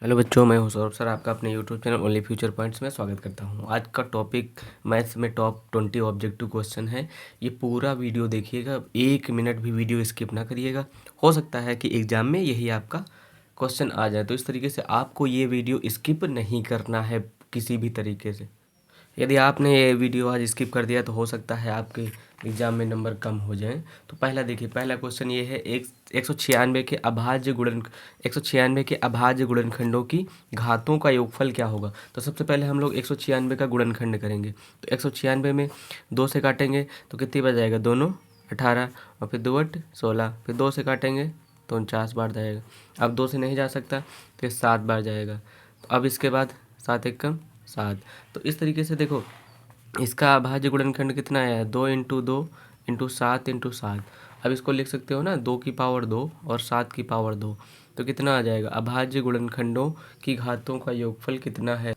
Hello बच्चों, मैं हूं सौरभ सर, आपका अपने YouTube channel only future points में स्वागत करता हूं। आज का टॉपिक मैथ्स में टॉप 20 ऑब्जेक्टिव क्वेश्चन है। ये पूरा वीडियो देखिएगा, 1 मिनट भी वीडियो स्किप ना करिएगा। हो सकता है कि एग्ज़ाम में यही आपका क्वेश्चन आ जाए, तो इस तरीके से आपको ये वीडियो स्किप नहीं करना है किसी भी तरीके से। यदि आपने ये वीडियो आज स्किप कर दिया तो हो सकता है आपके एग्जाम में नंबर कम हो जाएं। तो पहला देखिए, पहला क्वेश्चन ये है, 196 के अभाज्य गुणनखंडों की घातों का योगफल क्या होगा। तो सबसे पहले हम लोग 196 का गुणनखंड करेंगे। तो 196 में 2 से काटेंगे तो कितनी बार जाएगा, दोनों 18, और फिर 2 8 16, फिर 2 से काटेंगे तो 49 बार जाएगा। अब 2 से नहीं जा सकता तो 7 बार जाएगा। तो अब इसके बाद 7 एक कम 7। तो इस तरीके से देखो, इसका अभाज्य गुणनखंड कितना आया है, 2 इंटू 2 इंटू 7 इंटू 7। अब इसको लिख सकते हो ना, 2 की पावर 2 और 7 की पावर 2। तो कितना आ जाएगा, अभाज्य गुणनखंडों की घातों का योगफल कितना है।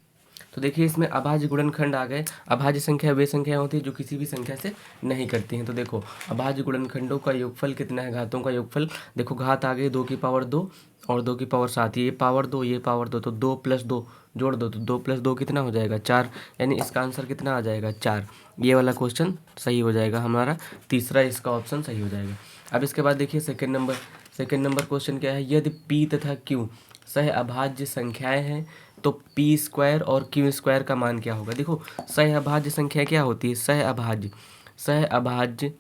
तो देखिए, इसमें अभाज्य गुणनखंड आ गए। अभाज्य संख्या वे संख्या होती है जो किसी भी संख्या से नहीं करती हैं। तो देखो, अभाज्य गुणनखंडों का योगफल कितना है, घातों का योगफल। देखो, घात आ गई 2 की पावर 2 और 2 की पावर 7, ये पावर 2 ये पावर 2, तो 2 + 2 जोड़ दो तो 2 + 2 कितना हो जाएगा, 4। यानी इसका आंसर कितना आ जाएगा, 4। ये वाला क्वेश्चन सही हो जाएगा हमारा, तीसरा इसका ऑप्शन सही हो जाएगा। अब इसके बाद देखिए सेकेंड नंबर क्वेश्चन क्या है, यदि p तथा q सह अभाज्य संख्याएं हैं तो p² और q² का मान क्या होगा। देखो, सह अभाज्य संख्या क्या होती है, सह अभाज्य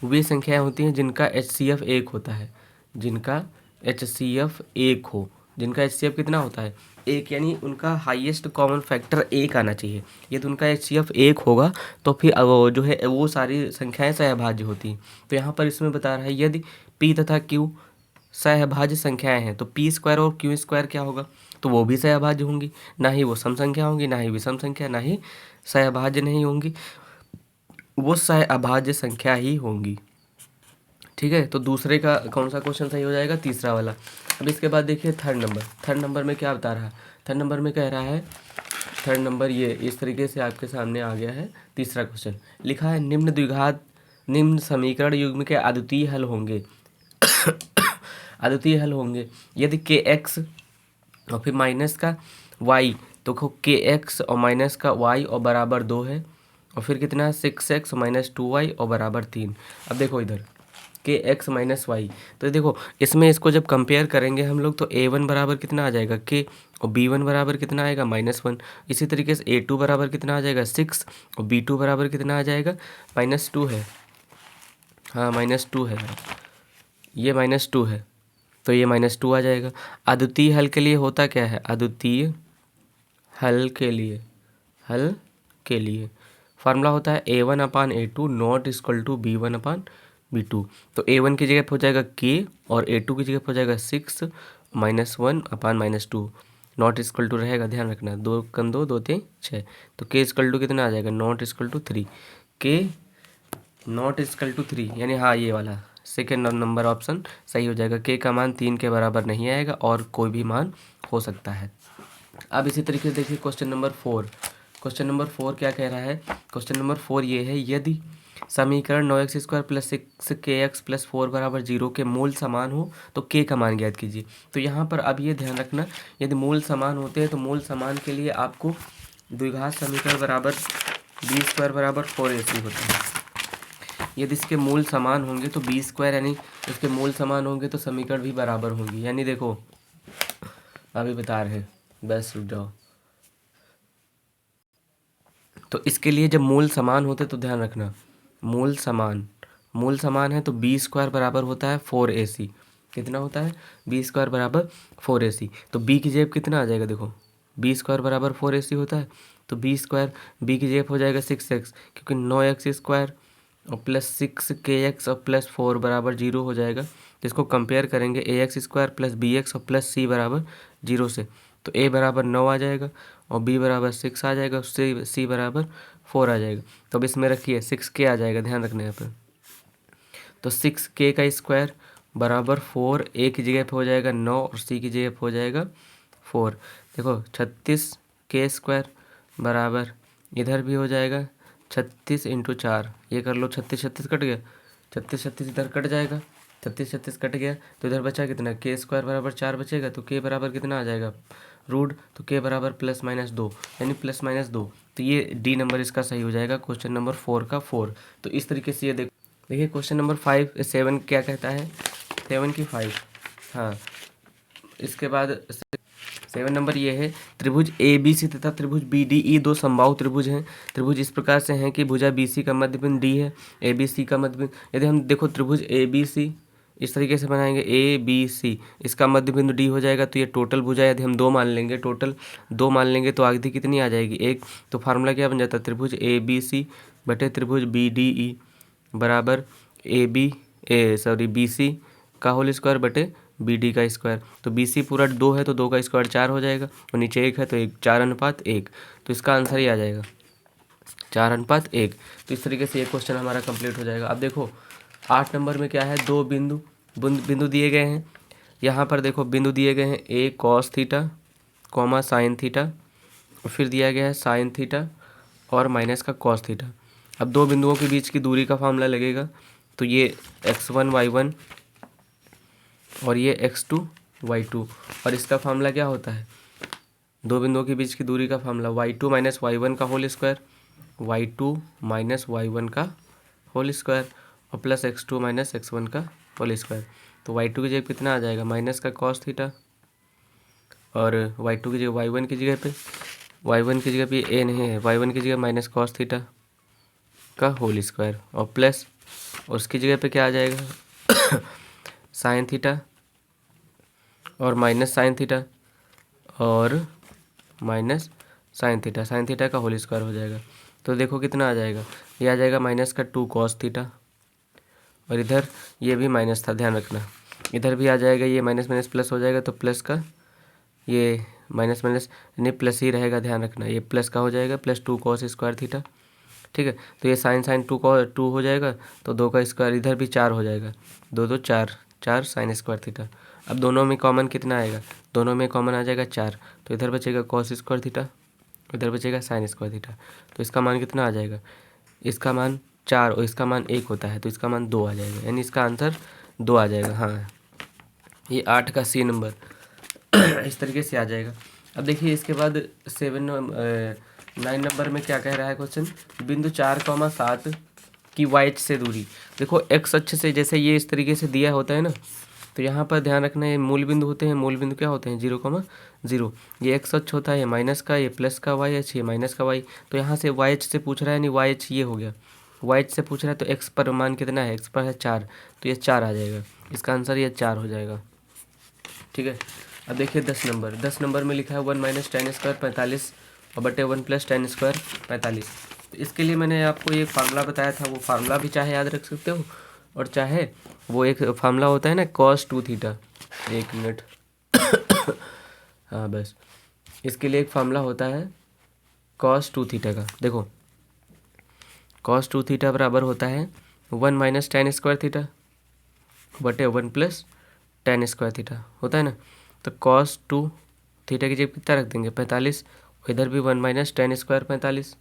वे संख्याएं होती हैं जिनका HCF 1 होता है, जिनका HCF 1 हो। जिनका HCF कितना होता है, 1, यानी उनका हाईएस्ट कॉमन फैक्टर 1 आना चाहिए। यदि उनका HCF 1 होगा तो फिर वो जो है वो सारी संख्याएं सहअभाज्य होती हैं। तो यहाँ पर इसमें बता रहा है, यदि p तथा q सहअभाज्य संख्याएं हैं तो p² और q² क्या होगा, तो वो भी सहअभाज्य होंगी। ना ही वो सम संख्या होंगी, ना ही विषम संख्या, ना ही सहअभाज्य नहीं होंगी, वो सहअभाज्य संख्या ही होंगी। ठीक है, तो दूसरे का कौन सा क्वेश्चन सही हो जाएगा, तीसरा वाला। अब इसके बाद देखिए थर्ड नंबर में क्या बता रहा है। थर्ड नंबर में कह रहा है, थर्ड नंबर ये इस तरीके से आपके सामने आ गया है। तीसरा क्वेश्चन लिखा है, निम्न समीकरण युग्म के अद्वितीय हल होंगे अद्वितीय हल होंगे यदि kx और फिर माइनस का y, तो kx और माइनस का y और बराबर 2 है, और फिर कितना है 6x - 2y और बराबर 3। अब देखो इधर kx - y, तो देखो इसमें इसको जब कंपेयर करेंगे हम लोग तो a1 बराबर कितना आ जाएगा k, और b1 बराबर कितना आएगा -1। इसी तरीके से a2 बराबर कितना आ जाएगा 6, और b2 बराबर कितना आ जाएगा -2 है। हाँ, -2 है, ये -2 है तो ये -2 आ जाएगा। अद्वितीय हल के लिए होता क्या है, अद्वितीय हल के लिए फार्मूला होता है a1/a2 not equal to b1/b2। तो a1 की जगह पे हो जाएगा k और a2 की जगह पे हो जाएगा 6 - 1/-2 नॉट इक्वल टू रहेगा, ध्यान रखना, 2 कम 2 2 3 6। तो k इक्वल टू कितना आ जाएगा, not equal to 3, k not equal to 3, यानी हाँ ये वाला सेकेंड नंबर ऑप्शन सही हो जाएगा। k का मान 3 के बराबर नहीं आएगा और कोई भी मान हो सकता है। अब इसी तरीके से देखिए क्वेश्चन नंबर 4 क्या कह रहा है। क्वेश्चन नंबर 4 ये है, यदि समीकरण 9x² + 6kx + 4 = 0 के मूल समान हो तो k का मान ज्ञात कीजिए। तो यहाँ पर अब ये ध्यान रखना, यदि मूल समान होते हैं तो मूल समान के लिए आपको द्विघात समीकरण बराबर b² बराबर 4ac होता है। यदि इसके मूल समान होंगे तो b² यानी इसके मूल समान होंगे तो समीकरण भी बराबर होंगी। यानी देखो अभी बता रहे हैं, बस रुक जाओ। तो इसके लिए जब मूल समान होते तो ध्यान रखना, मूल समान है तो b² बराबर होता है 4ac। कितना होता है, b² बराबर 4ac। तो b की जगह कितना आ जाएगा, देखो b² बराबर 4ac होता है तो b की जगह हो जाएगा 6x, क्योंकि 9x² और +6kx और +4 बराबर 0 हो जाएगा। तो इसको कंपेयर करेंगे ax² + bx और +c बराबर 0 से, तो a बराबर 9 आ जाएगा और b बराबर 6 आ जाएगा, उससे c बराबर 4 आ जाएगा। तो अब इसमें रखिए 6k आ जाएगा, ध्यान रखना यहाँ पर। तो 6k का स्क्वायर बराबर 4, a की जगह पे हो जाएगा 9 और c की जगह पे हो जाएगा 4। देखो 36k² बराबर इधर भी हो जाएगा 36 × 4, ये कर लो, 36 36 कट गया, 36 36 इधर कट जाएगा 36 36 कट गया, तो इधर बचा कितना, के स्क्वायर बराबर 4 बचेगा, तो के बराबर कितना आ जाएगा रूट, तो के बराबर +-2 यानी +-2। तो ये डी नंबर इसका सही हो जाएगा, क्वेश्चन नंबर 4 का 4। तो इस तरीके से ये देखिए क्वेश्चन नंबर 7 क्या कहता है, 7 की 5, हाँ इसके बाद 7 नंबर ये है, त्रिभुज ए बी सी तथा त्रिभुज बी डी ई दो समबाहु त्रिभुज हैं। त्रिभुज इस प्रकार से हैं कि भुजा बी सी का मध्य बिंदु डी है, ए बी सी का मध्य बिंदु, यदि हम देखो त्रिभुज ए बी सी इस तरीके से बनाएंगे, ए बी सी, इसका मध्य बिंदु डी हो जाएगा, तो ये टोटल भुजा यदि हम 2 मान लेंगे, टोटल 2 मान लेंगे तो आगे कितनी आ जाएगी 1। तो फार्मूला क्या बन जाता है, त्रिभुज ए बी सी बटे त्रिभुज बी डी ई बराबर बी सी का होल स्क्वायर बटे बी डी का स्क्वायर। तो बी सी पूरा 2 है तो 2 का स्क्वायर 4 हो जाएगा, और नीचे 1 है तो 4:1, तो इसका आंसर ही आ जाएगा 4:1। तो इस तरीके से ये क्वेश्चन हमारा कंप्लीट हो जाएगा। अब देखो 8 नंबर में क्या है, 2 बिंदु दिए गए हैं। यहाँ पर देखो बिंदु दिए गए हैं, a cos theta comma sine theta, और फिर दिया गया है साइन थीटा और माइनस का कॉस थीटा। अब 2 बिंदुओं के बीच की दूरी का फार्मूला लगेगा, तो ये x1 y1 और ये x2 y2, और इसका फार्मूला क्या होता है, 2 बिंदुओं के बीच की दूरी का फार्मूला y2 माइनस y1 का whole square, y2 minus y1 का होल स्क्वायर और प्लस x2 माइनस x1 का होल स्क्वायर। तो y2 की जगह कितना आ जाएगा, माइनस का कॉस थीटा, और y2 की जगह y1 की जगह पे a नहीं है, y1 की जगह माइनस कॉस थीटा का होल स्क्वायर, और प्लस उसकी जगह पे क्या आ जाएगा साइन थीटा और माइनस साइन थीटा और माइनस साइन थीटा का होल स्क्वायर हो जाएगा। तो देखो कितना आ जाएगा, ये आ जाएगा माइनस का 2 कॉस थीटा, और इधर ये भी माइनस था, ध्यान रखना, इधर भी आ जाएगा, ये माइनस माइनस प्लस हो जाएगा, तो प्लस का ये माइनस माइनस यानी प्लस ही रहेगा, ध्यान रखना, ये प्लस का हो जाएगा +2 कॉस स्क्वायर थीटा, ठीक है। तो ये साइन 2 हो जाएगा, तो 2 का स्क्वायर, इधर भी 4 हो जाएगा, 2 2 4 साइन स्क्वायर थीटा। अब दोनों में कॉमन कितना आएगा, दोनों में कॉमन आ जाएगा 4, तो इधर बचेगा कॉस स्क्वायर थीटा, इधर बचेगा साइन स्क्वायर थीटा। तो इसका मान कितना आ जाएगा, इसका मान 4 और इसका मान 1 होता है, तो इसका मान 2 आ जाएगा, यानी इसका आंसर 2 आ जाएगा। हाँ, ये 8 का सी नंबर इस तरीके से आ जाएगा। अब देखिए इसके बाद 9 नंबर में क्या कह रहा है क्वेश्चन, बिंदु 4,7 की वाई से दूरी। देखो एक्स अक्ष से जैसे ये इस तरीके से दिया होता है ना, तो यहाँ पर ध्यान रखना है मूल बिंदु होते हैं, मूल बिंदु क्या होते हैं 0,0। ये एक्स अक्ष होता है माइनस का, ये प्लस का वाई अक्ष, ये माइनस का वाई। तो यहाँ से वाई अक्ष से पूछ रहा है, नहीं वाई अक्ष ये हो गया, वाई अक्ष से पूछ रहा है, तो एक्स पर मान कितना है, एक्स पर है 4, तो ये 4 आ जाएगा, इसका आंसर ये 4 हो जाएगा, ठीक है। अब देखिए 10 नंबर में लिखा है 1 माइनस tan स्क्वायर 45 और बटे 1 प्लस tan स्क्वायर 45। तो इसके लिए मैंने आपको एक फार्मूला बताया था, वो फार्मूला भी चाहे याद रख सकते हो, और चाहे वो एक फार्मूला होता है ना cos 2 थीटा, 1 मिनट हाँ बस, इसके लिए एक फार्मूला होता है cos 2 थीटा का। देखो cos 2 थीटा बराबर होता है 1 माइनस tan स्क्वायर थीटा बटे 1 प्लस tan स्क्वायर थीटा, होता है ना। तो cos 2 थीटा की जगह कितना रख देंगे 45, और इधर भी 1 माइनस tan स्क्वायर 45,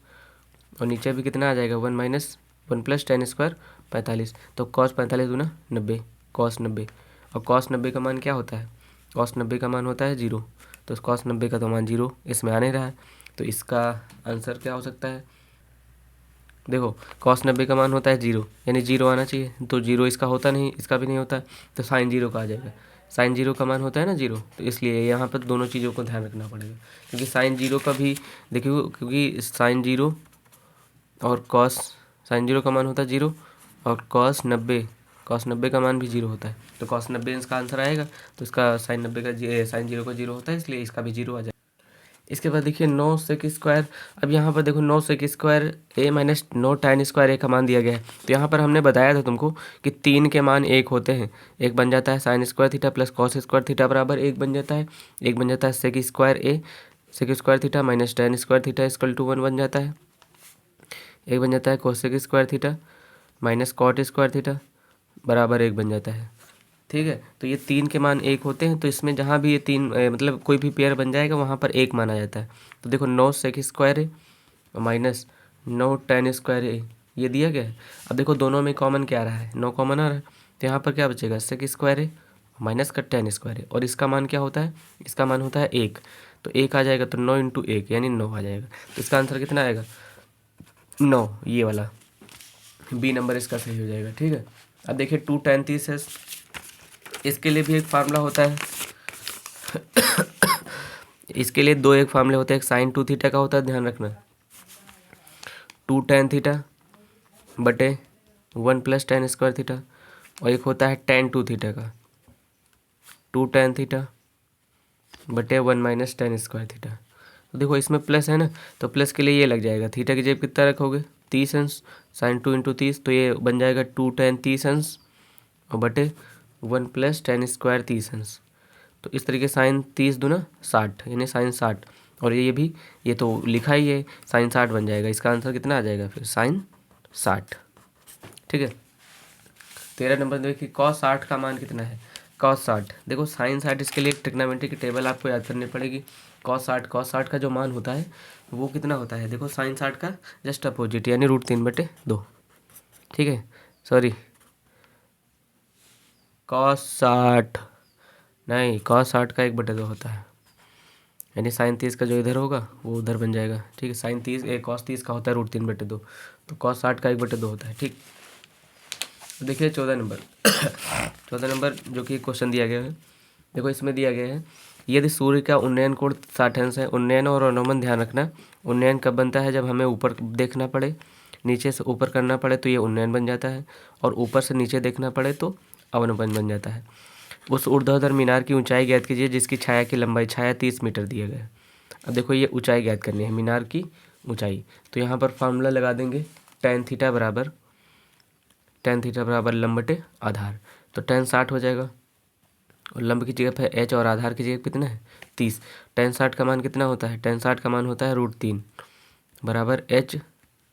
और नीचे भी कितना आ जाएगा 1 माइनस 1 प्लस tan स्क्वायर 45। तो cos 45 दूना 90, cos 90, और cos 90 का मान क्या होता है, cos 90 का मान होता है 0, तो cos 90 का तो मान 0 इसमें आ नहीं रहा है, तो इसका आंसर क्या हो सकता है, देखो cos 90 का मान होता है 0, यानी 0 आना चाहिए, तो 0 इसका होता नहीं, इसका भी नहीं होता, तो साइन 0 का आ जाएगा, साइन 0 का मान होता है ना 0, तो इसलिए यहाँ पर दोनों चीज़ों को ध्यान रखना पड़ेगा, क्योंकि साइन 0 का भी देखिए, क्योंकि साइन 0 और साइन 0 का मान होता है 0, और cos 90 का मान भी 0 होता है, तो cos 90 इसका आंसर आएगा, तो इसका साइन 90 का साइन 0 का 0 होता है, इसलिए इसका भी 0 आ जाएगा। इसके बाद देखिए 9 सेक स्क्वायर, अब यहाँ पर देखो 9 sec square a minus 9 tan square a का मान दिया गया है। तो यहाँ पर हमने बताया था तुमको कि 3 के मान 1 होते हैं, एक बन जाता है sine square theta plus cos square theta बराबर 1 बन जाता है, एक बन जाता है sec square theta minus tan square theta equal to 1 बन जाता है, एक बन जाता है cosec square theta minus cot square theta बराबर 1 बन जाता है, ठीक है। तो ये 3 के मान 1 होते हैं, तो इसमें जहाँ भी ये 3 मतलब कोई भी पेयर बन जाएगा वहाँ पर 1 माना जाता है। तो देखो 9 सेक स्क्वायर है माइनस 9 tan स्क्वायर है, ये दिया गया है। अब देखो दोनों में कॉमन क्या आ रहा है, 9 कॉमन आ रहा है, तो यहाँ पर क्या बचेगा, सेक स्क्वायर है माइनस का टेन स्क्वायर है, और इसका मान क्या होता है, इसका मान होता है 1, तो 1 आ जाएगा, तो 9 इंटू 1 यानी 9 आ जाएगा। तो इसका आंसर कितना आएगा, 9, ये वाला बी नंबर इसका सही हो जाएगा। ठीक है, अब देखिए 2 tan 30 है, इसके लिए भी एक फार्मूला होता है इसके लिए दो एक फार्मूले होते हैं, एक साइन 2 थीटा का होता है, ध्यान रखना, 2 tan थीटा बटे 1 प्लस tan स्क्वायर थीटा, और एक होता है tan 2 थीटा का, 2 tan थीटा बटे 1 माइनस tan स्क्वायर थीटा। तो देखो इसमें प्लस है ना, तो प्लस के लिए ये लग जाएगा, थीटा की जेब कितना रखोगे 30 अंश, साइन 2 इंटू 30, तो ये बन जाएगा 2 tan 30 अंश और बटे 1 प्लस tan स्क्वायर 30 अंश। तो इस तरीके साइन 30 दूना 60 यानी साइन 60, और ये भी, ये तो लिखा ही है, साइन 60 बन जाएगा। इसका आंसर कितना आ जाएगा फिर, साइन 60। ठीक है, 13 नंबर देखिए कॉस 60 का मान कितना है, कॉस 60, देखो साइन 60, इसके लिए एक ट्रिग्नोमेट्री की टेबल आपको याद करनी पड़ेगी। कॉस 60 का जो मान होता है वो कितना होता है, देखो साइन 60 का जस्ट अपोजिट यानी √3/2। ठीक है, सॉरी कॉस 60 नहीं, कॉस 60 का 1/2 होता है, यानी साइन 30 का जो इधर होगा वो उधर बन जाएगा। ठीक है, साइन 30 कॉस 30 का होता है √3/2, तो कॉस 60 का 1/2 होता है। ठीक, देखिए 14 नंबर 14 नंबर जो कि क्वेश्चन दिया गया है, देखो इसमें दिया गया है, यदि सूर्य का उन्नयन कोण 60 अंश है, उन्नयन और अनुमान ध्यान रखना, उन्नयन कब बनता है, जब हमें ऊपर देखना पड़े, नीचे से ऊपर करना पड़े तो ये उन्नयन बन जाता है, और ऊपर से नीचे देखना पड़े तो अवनमन बन जाता है। उस ऊर्ध्वाधर मीनार की ऊंचाई ज्ञात कीजिए जिसकी छाया की लंबाई, छाया 30 मीटर दिया गया है। अब देखो ये ऊंचाई ज्ञात करनी है, मीनार की ऊंचाई, तो यहाँ पर फार्मूला लगा देंगे, tan थीटा बराबर लंब बटे आधार, तो tan 60 हो जाएगा, और लंब की जगह पे h और आधार की जगह कितना है 30। tan 60 का मान कितना होता है, tan 60 का मान होता है √3 बराबर h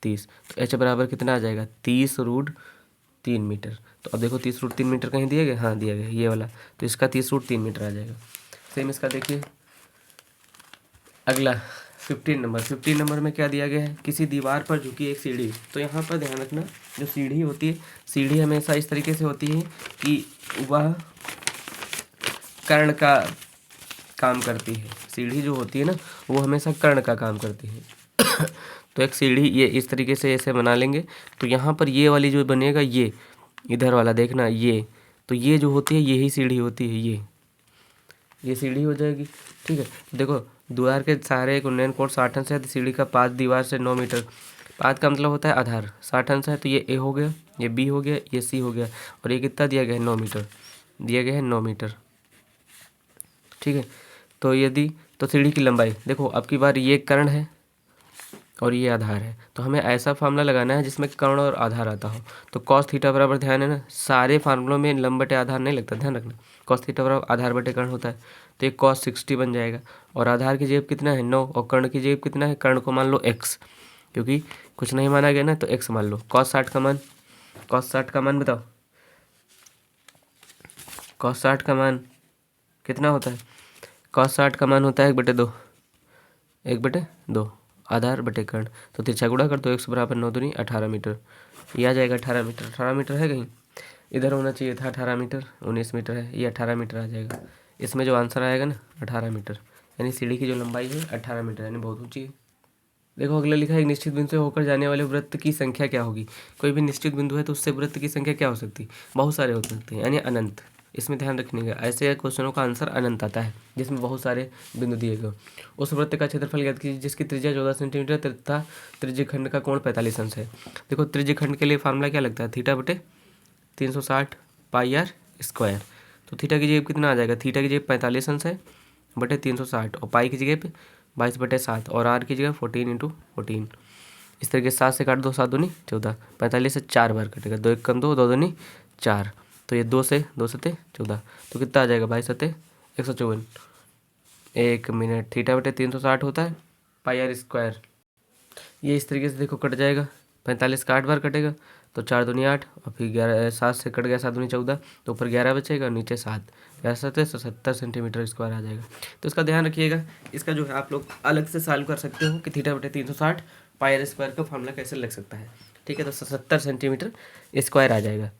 30, तो h बराबर कितना आ जाएगा 30√3 मीटर। तो अब देखो 30√3 मीटर कहीं दिया गया, हाँ दिया गया ये वाला, तो इसका 30√3 मीटर आ जाएगा। सेम इसका देखिए अगला 15 नंबर में क्या दिया गया है, किसी दीवार पर झुकी एक सीढ़ी। तो यहाँ पर ध्यान रखना, जो सीढ़ी होती है, सीढ़ी हमेशा इस तरीके से होती है कि वह कर्ण का काम करती है, सीढ़ी जो होती है ना वो हमेशा कर्ण का काम करती है तो एक सीढ़ी ये इस तरीके से ऐसे बना लेंगे, तो यहाँ पर ये वाली जो बनेगा, ये इधर वाला देखना, ये तो ये जो होती है यही सीढ़ी होती है, ये सीढ़ी हो जाएगी। ठीक है, देखो दीवार के सहारे एक उन्नयन कोण 60 अंश है, तो सीढ़ी का पाद दीवार से 9 मीटर, पाद का मतलब होता है आधार, 60 अंश है, तो ये ए हो गया, ये बी हो गया, ये सी हो गया, और ये कितना दिया गया है 9 मीटर दिया गया है 9 मीटर। ठीक है, तो यदि तो सीढ़ी की लंबाई देखो, अब की बार ये कर्ण है और ये आधार है, तो हमें ऐसा फार्मूला लगाना है जिसमें कर्ण और आधार आता हो। तो cos थीटा बराबर, ध्यान है ना, सारे फार्मूलों में लंब बटे आधार नहीं लगता, ध्यान रखना, cos थीटा बराबर आधार बटे कर्ण होता है, तो ये cos 60 बन जाएगा, और आधार की जेब कितना है 9, और कर्ण की जेब कितना है, कर्ण को मान लो x, क्योंकि कुछ नहीं माना गया ना तो x मान लो। cos 60 का मान बताओ, cos 60 का मान कितना होता है, cos 60 का मान होता है 1/2 आधार बटे कर्ण, तो तिरछा गुणा कर दो, 1 बराबर 9 दूनी 18 मीटर, ये आ जाएगा 18 मीटर है, कहीं इधर होना चाहिए था 18 मीटर, 19 मीटर है, ये 18 मीटर आ जाएगा। इसमें जो आंसर आएगा ना 18 मीटर, यानी सीढ़ी की जो लंबाई है 18 मीटर, यानी बहुत ऊंची है। देखो अगला लिखा है, एक निश्चित बिंदु से होकर जाने वाले वृत्त की संख्या क्या होगी। कोई भी निश्चित बिंदु है तो उससे वृत्त की संख्या क्या हो सकती है, बहुत सारे हो सकते हैं, यानी अनंत। इसमें ध्यान रखने का, ऐसे क्वेश्चनों का आंसर अनंत आता है जिसमें बहुत सारे बिंदु दिए गए। उस वृत्त का क्षेत्रफल ज्ञात कीजिए जिसकी त्रिज्या 14 सेंटीमीटर तथा त्रिज्यखंड का कोण 45 अंश है। देखो त्रिज्यखंड के लिए फार्मूला क्या लगता है, थीटा बटे 360 पाई आर स्क्वायर, तो थीटा की जगह कितना आ जाएगा, थीटा की जगह 45 अंश है बटे 360, और पाई की जगह पे 22/7, और आर की जगह 14 × 14। इस तरीके से 7 से काट दो, 7 दूनी 14, 45 से 4 बार कटेगा, 2 1 कम 2, 2 दूनी 4, तो ये 2 से 14, तो कितना आ जाएगा 22 × 154। 1 मिनट, थीटा बटे 360 होता है पाई आर स्क्वायर, ये इस तरीके से देखो कट जाएगा, 45 का 8 बार कटेगा, तो 4 दूनी 8, और फिर 11 7 से कट गया, 7 दूनी 14, तो ऊपर 11 बचेगा, नीचे 7, 11 7 70 सेंटीमीटर स्क्वायर आ जाएगा। तो इसका ध्यान रखिएगा, इसका जो है आप लोग अलग से सॉल्व कर सकते हो कि थीटा बटे 360 पाई आर स्क्वायर का फॉर्मूला कैसे लग सकता है। ठीक है, तो 70 सेंटीमीटर स्क्वायर आ जाएगा।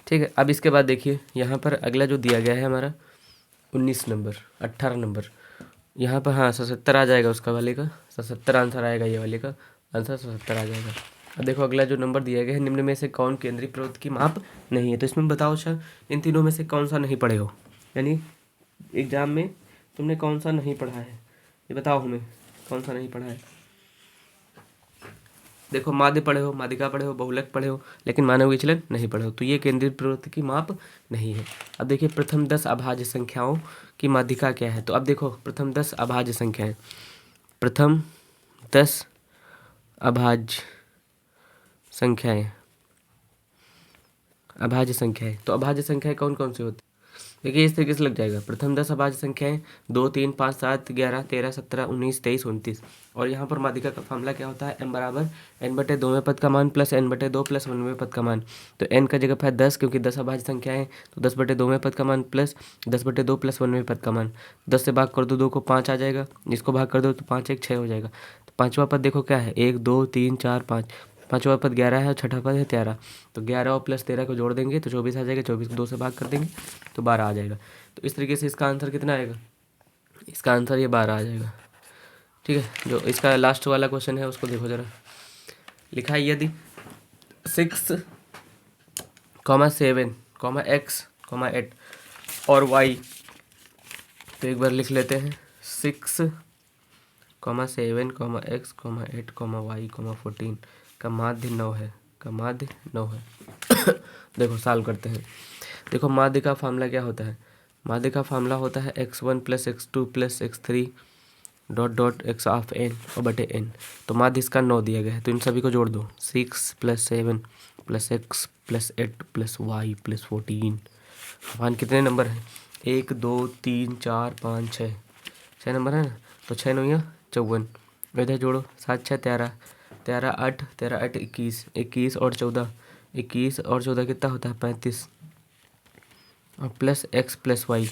ठीक है। अब इसके बाद देखिए यहाँ पर अगला जो दिया गया है हमारा 19 नंबर 18 नंबर, यहाँ पर हाँ 77 आ जाएगा उसका वाले का, 77 आंसर आएगा, ये वाले का आंसर 77 आ जाएगा। अब देखो अगला जो नंबर दिया गया है, निम्न में से कौन केंद्रीय प्रवृत्ति की माप नहीं है। तो इसमें बताओ अच्छा इन तीनों में से कौन सा नहीं पढ़े हो, यानी एग्जाम में तुमने कौन सा नहीं पढ़ा है, ये बताओ हमें कौन सा नहीं पढ़ा है। देखो माध्य पढ़े हो, माध्यिका पढ़े हो, बहुलक पढ़े हो, लेकिन मानव विचलन नहीं पढ़े हो, तो ये केंद्रीय प्रवृत्ति की माप नहीं है। अब देखिए प्रथम 10 अभाज्य संख्याओं की माध्यिका क्या है। तो अब देखो प्रथम 10 अभाज्य संख्याएं, प्रथम 10 अभाज्य संख्याएं, अभाज्य संख्याएं, तो अभाज्य संख्याएं कौन कौन सी होती। देखिए इस तरीके से लग जाएगा, प्रथम 10 अभाज्य संख्याएं 2 3 5 7 11 13 17 19 23 29। और यहाँ पर माध्यिका का फॉर्मूला क्या होता है, m बराबर n/2वें पद का मान प्लस n/2 प्लस 1वें पद का मान। तो n का जगह है 10, क्योंकि 10 अभाज्य संख्या है, तो 10/2वें पद का मान प्लस 10/2 प्लस 1वें पद का मान। 10 से भाग कर दो 2 को 5 आ जाएगा, इसको भाग कर दो तो 5 1 6 हो जाएगा। तो पाँचवा पद देखो क्या है, 1 2 3 4 5, पाँचवा पद 11 है और छठा पद है 13। तो 11 और प्लस 13 को जोड़ देंगे तो 24 आ जाएगा, 24 को 2 से भाग कर देंगे तो 12 आ जाएगा। तो इस तरीके से इसका आंसर कितना आएगा, इसका आंसर ये 12 आ जाएगा। ठीक है, जो इसका लास्ट वाला क्वेश्चन है उसको देखो जरा, लिखा है यदि 6, 7, x, 8 और y, तो एक बार लिख लेते हैं 6, 7, x, 8, y, 14 का माध्य 9 है, का माध्य 9 है। देखो सॉल्व करते हैं। देखो माध्य का फार्मूला क्या होता है, माध्य का फार्मूला होता है x1 plus x2 plus x3 dot dot x of n और बटे n। तो माध्य इसका 9 दिया गया है, तो इन सभी को जोड़ दो, 6 plus 7 plus x plus 8 plus y plus 14। मान कितने नंबर हैं, 1 2 3 4 5 6, 6 नंबर है ना। तो 6 9 54, इधर जोड़ो 7 6 13, 13 8, 13 8 21, 21 और 14, 21 और 14 कितना होता है 35, और प्लस x प्लस y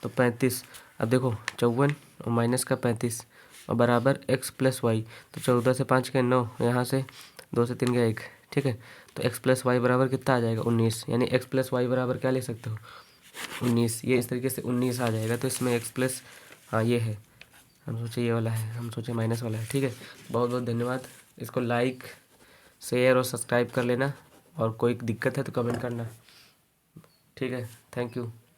तो 35। अब देखो 54 और माइनस का 35 और बराबर x प्लस वाई, तो 14 से 5 के 9, यहाँ से 2 से 3 का 1। ठीक है, तो x प्लस वाई बराबर कितना आ जाएगा 19, यानी x प्लस वाई बराबर क्या ले सकते हो 19। ये इस तरीके से 19 आ जाएगा। तो इसमें x प्लस, हाँ ये है, हम सोचे ये वाला है, हम सोचे माइनस वाला है। ठीक है, बहुत बहुत धन्यवाद। इसको लाइक शेयर और सब्सक्राइब कर लेना, और कोई दिक्कत है तो कमेंट करना। ठीक है, थैंक यू।